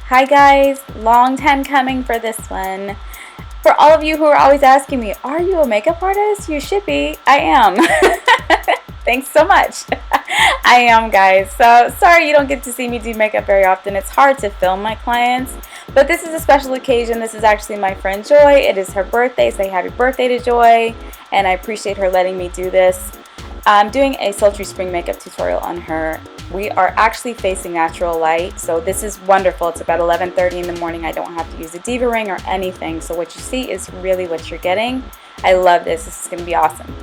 Hi guys, long time coming for this one. For all of you who are always asking me, are you a makeup artist? You should be. I am. Thanks so much. I am, guys. So sorry you don't get to see me do makeup very often. It's hard to film my clients, but this is a special occasion. This is actually my friend Joy. It is her birthday. Say happy birthday to Joy, and I appreciate her letting me do this. I'm doing a sultry spring makeup tutorial on her. We are actually facing natural light, so this is wonderful. It's about 11:30 in the morning. I don't have to use a diva ring or anything, so what you see is really what you're getting. I love this. This is going to be awesome.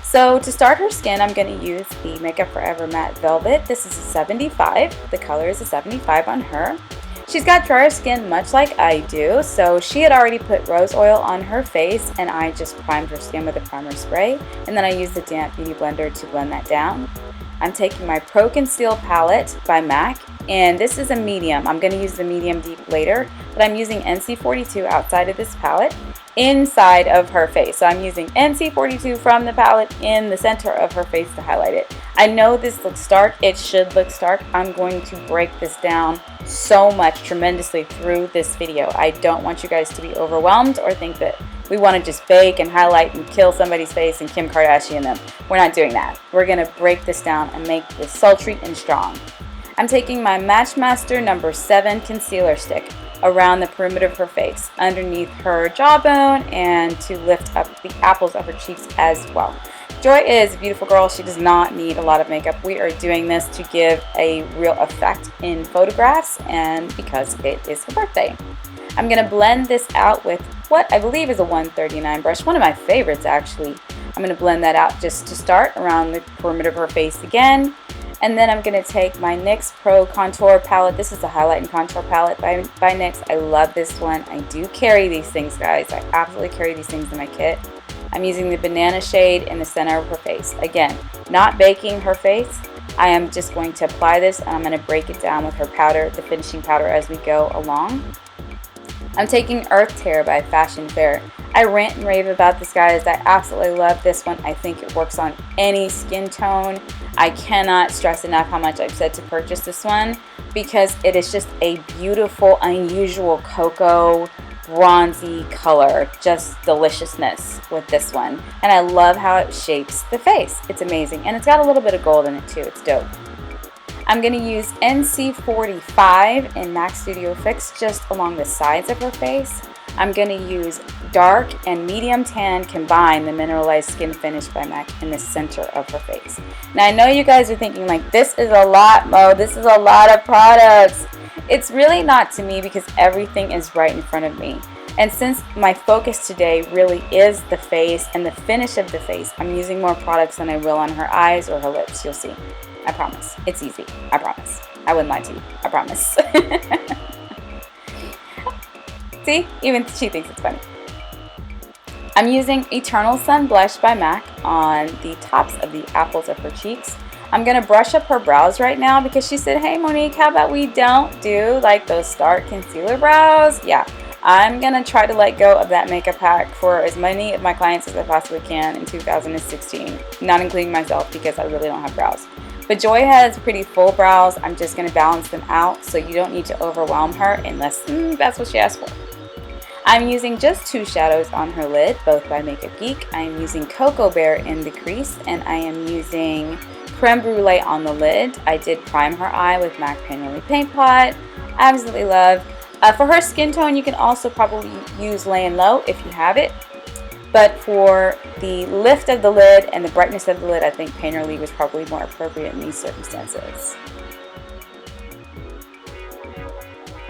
So to start her skin, I'm going to use the Makeup Forever Matte Velvet. This is a 75. The color is a 75 on her. She's got drier skin much like I do, so she had already put rose oil on her face, and I just primed her skin with a primer spray, and then I used the damp beauty blender to blend that down. I'm taking my Pro Conceal palette by MAC, and this is a medium. I'm going to use the medium deep later, but I'm using NC42 outside of this palette inside of her face. So I'm using NC42 from the palette in the center of her face to highlight it. I know this looks stark. It should look stark. I'm going to break this down so much tremendously through this video. I don't want you guys to be overwhelmed or think that we want to just bake and highlight and kill somebody's face and Kim Kardashian them. We're not doing that. We're going to break this down and make this sultry and strong. I'm taking my Matchmaster number 7 concealer stick around the perimeter of her face, underneath her jawbone, and to lift up the apples of her cheeks as well. Joy is a beautiful girl. She does not need a lot of makeup. We are doing this to give a real effect in photographs and because it is her birthday. I'm going to blend this out with what I believe is a 139 brush, one of my favorites actually. I'm going to blend that out just to start around the perimeter of her face again. And then I'm going to take my NYX Pro Contour palette. This is a highlight and contour palette by NYX. I love this one. I do carry these things, guys. I absolutely carry these things in my kit. I'm using the banana shade in the center of her face. Again, not baking her face. I am just going to apply this and I'm going to break it down with her powder, the finishing powder, as we go along. I'm taking Earth Tear by Fashion Fair. I rant and rave about this, guys. I absolutely love this one. I think it works on any skin tone. I cannot stress enough how much I've said to purchase this one because it is just a beautiful, unusual cocoa bronzy color. Just deliciousness with this one. And I love how it shapes the face. It's amazing. And it's got a little bit of gold in it too. It's dope. I'm going to use NC45 in MAC Studio Fix just along the sides of her face. I'm going to use dark and medium tan combined, the Mineralized Skin Finish by MAC, in the center of her face. Now I know you guys are thinking like, this is a lot, Mo, this is a lot of products. It's really not to me because everything is right in front of me. And since my focus today really is the face and the finish of the face, I'm using more products than I will on her eyes or her lips. You'll see. I promise. It's easy. I promise. I wouldn't lie to you. I promise. See? Even she thinks it's funny. I'm using Eternal Sun Blush by MAC on the tops of the apples of her cheeks. I'm going to brush up her brows right now because she said, hey Monique, how about we don't do like those stark concealer brows? Yeah. I'm going to try to let go of that makeup hack for as many of my clients as I possibly can in 2016, not including myself because I really don't have brows. But Joy has pretty full brows. I'm just going to balance them out so you don't need to overwhelm her unless that's what she asked for. I'm using just 2 shadows on her lid, both by Makeup Geek. I am using Cocoa Bear in the crease, and I am using Creme Brulee on the lid. I did prime her eye with MAC Painterly Paint Pot. Absolutely love. For her skin tone, you can also probably use Laying Low if you have it. But for the lift of the lid and the brightness of the lid, I think Painterly was probably more appropriate in these circumstances.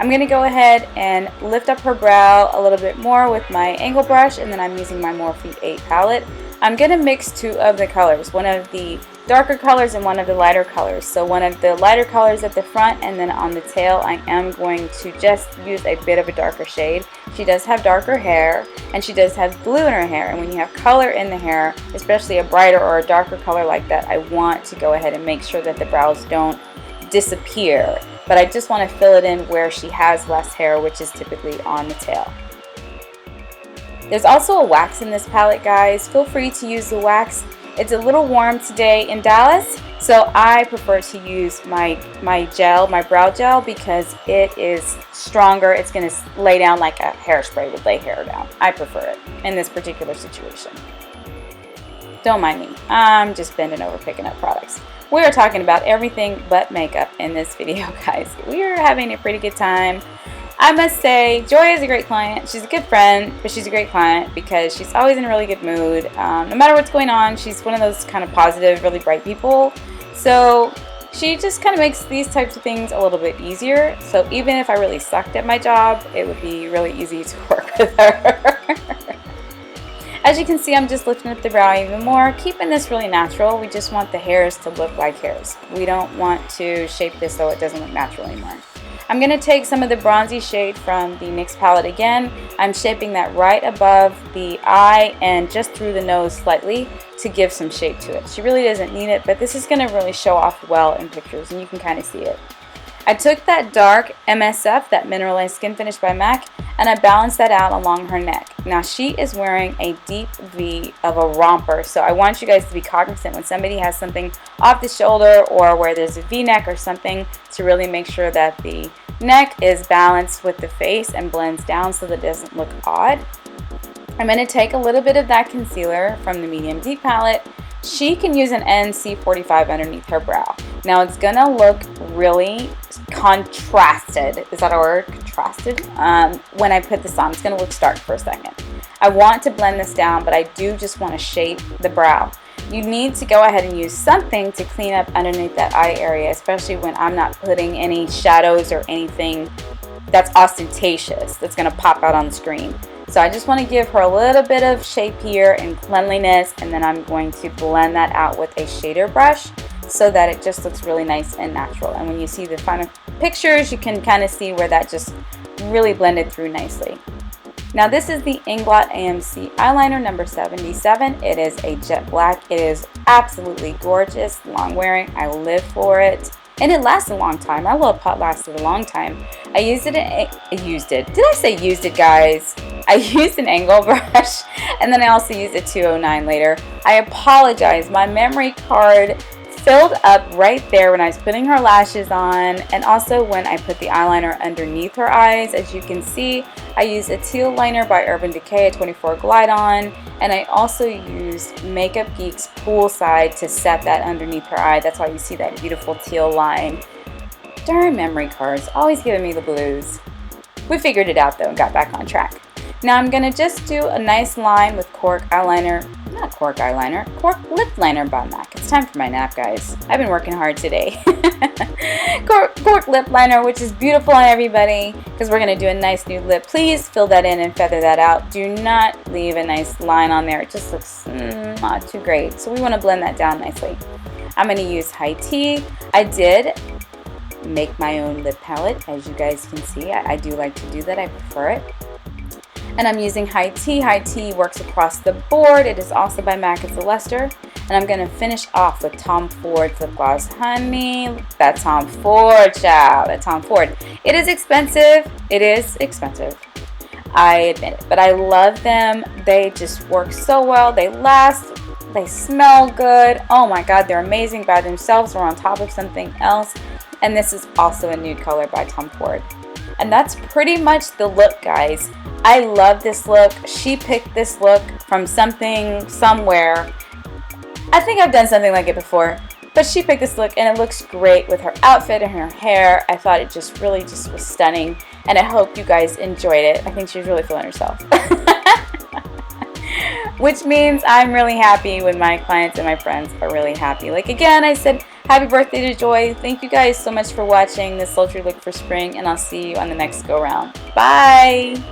I'm going to go ahead and lift up her brow a little bit more with my angle brush, and then I'm using my Morphe 8 palette. I'm going to mix 2 of the colors, one of the darker colors and one of the lighter colors. So one of the lighter colors at the front, and then on the tail I am going to just use a bit of a darker shade. She does have darker hair and she does have blue in her hair, and when you have color in the hair, especially a brighter or a darker color like that, I want to go ahead and make sure that the brows don't disappear. But I just want to fill it in where she has less hair, which is typically on the tail. There's also a wax in this palette, guys. Feel free to use the wax. It's a little warm today in Dallas, So I prefer to use my gel, my brow gel, because it is stronger. It's going to lay down like a hairspray would lay hair down. I prefer it in this particular situation. Don't mind me. I'm just bending over picking up products. We are talking about everything but makeup in this video, guys. We are having a pretty good time. I must say, Joy is a great client. She's a good friend, but she's a great client because she's always in a really good mood. No matter what's going on, she's one of those kind of positive, really bright people. So she just kind of makes these types of things a little bit easier. So even if I really sucked at my job, it would be really easy to work with her. As you can see, I'm just lifting up the brow even more, keeping this really natural. We just want the hairs to look like hairs. We don't want to shape this so it doesn't look natural anymore. I'm going to take some of the bronzy shade from the NYX palette again. I'm shaping that right above the eye and just through the nose slightly to give some shape to it. She really doesn't need it, but this is going to really show off well in pictures, and you can kind of see it. I took that dark MSF, that Mineralized Skin Finish by MAC, and I balanced that out along her neck. Now she is wearing a deep V of a romper, so I want you guys to be cognizant when somebody has something off the shoulder or where there's a V-neck or something, to really make sure that the neck is balanced with the face and blends down so that it doesn't look odd. I'm going to take a little bit of that concealer from the Medium Deep palette. She can use an NC45 underneath her brow. Now it's going to look really contrasted. Is that a word? Contrasted? When I put this on, it's going to look stark for a second. I want to blend this down, but I do just want to shape the brow. You need to go ahead and use something to clean up underneath that eye area, especially when I'm not putting any shadows or anything that's ostentatious that's going to pop out on the screen. So I just want to give her a little bit of shape here and cleanliness, and then I'm going to blend that out with a shader brush so that it just looks really nice and natural. And when you see the final pictures, you can kind of see where that just really blended through nicely. Now this is the Inglot AMC eyeliner number 77. It is a jet black. It is absolutely gorgeous, long wearing. I live for it. And it lasts a long time. My little pot lasted a long time. I used it. Did I say used it, guys? I used an angle brush, and then I also used a 209 later. I apologize. My memory card filled up right there when I was putting her lashes on, and also when I put the eyeliner underneath her eyes. As you can see, I used a teal liner by Urban Decay, a 24 Glide On, and I also used Makeup Geek's Poolside to set that underneath her eye. That's why you see that beautiful teal line. Darn memory cards, always giving me the blues. We figured it out though and got back on track. Now I'm going to just do a nice line with Cork eyeliner, not Cork eyeliner, Cork lip liner by MAC. It's time for my nap, guys. I've been working hard today. Cork lip liner, which is beautiful on everybody because we're going to do a nice new lip. Please fill that in and feather that out. Do not leave a nice line on there. It just looks not too great. So we want to blend that down nicely. I'm going to use High Tea. I did make my own lip palette, as you guys can see. I do like to do that. I prefer it. And I'm using High Tea. High Tea works across the board. It is also by MAC. It's a luster. And I'm going to finish off with Tom Ford lip gloss. Honey, that Tom Ford, child. That Tom Ford. It is expensive. It is expensive. I admit it. But I love them. They just work so well. They last. They smell good. Oh my God, they're amazing by themselves or on top of something else. And this is also a nude color by Tom Ford. And that's pretty much the look, guys. I love this look. She picked this look from something, somewhere. I think I've done something like it before. But she picked this look and it looks great with her outfit and her hair. I thought it just really was stunning. And I hope you guys enjoyed it. I think she's really feeling herself. Which means I'm really happy when my clients and my friends are really happy. Like again, I said, happy birthday to Joy. Thank you guys so much for watching this sultry look for spring, and I'll see you on the next go round. Bye!